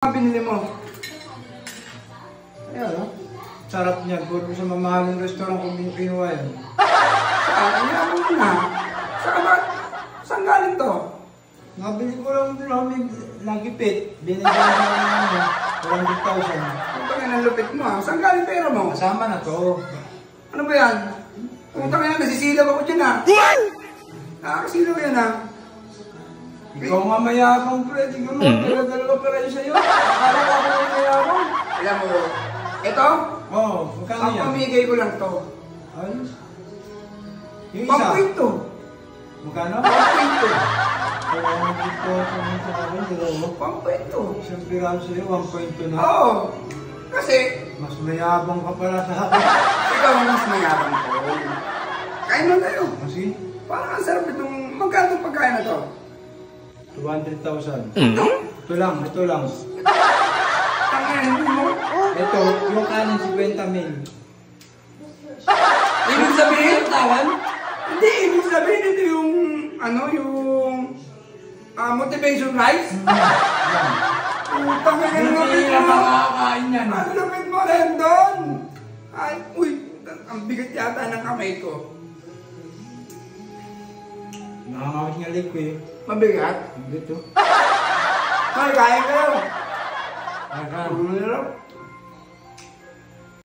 Binili mo? Ayan, no? Sarap niya. Puro sa mamahaling restaurant kung kinuha yan. Saan? Ayaw mo na. Saan ba? Saan galing to? Nabili ko lang din kami nagipit. Binigyan ko ng 100,000. Putang ina, lupit mo ha. Saan galing pera mo? Kasama na to. Ano ba yan? Putang ina, nasisilaw ako dyan ha. Nakakasilaw yan ha. Ikaw nga mayabang, pre. Tingnan mo, dalawa pa rin sa'yo. Akala ko ako yung mayabang. Alam mo, ito? Oo, magkano Ang yan? pamigay ko lang to. Ayos. Yung isa? Pang-kwento. Magkano? Pang-kwento. Oo, dito, sa akin, dalawa. Pang-kwento. Isang piraso sa'yo, 1.2 na. Oo. Kasi, Mas mayabang ka pala sa akin. ikaw ang mas mayabang ko. Kain mo tayo. Kasi, Parang ang sarap itong, magkano itong pagkain na to? 200,000. Ito lang. Tangina, hindi mo. Ito, yung kanin 50 mil. Ibig sabihin, tawan? Hindi, ibig sabihin ito yung, motivation rice? Putang ina, Hindi lupit na mo. makakain yan. Ang lupit mo rin doon. Ay, uy, ang bigat yata ng kamay ko. Nakakawit nga leg ko eh. Mabigat? Dito. Ay, kaya kayo. Akan. Ano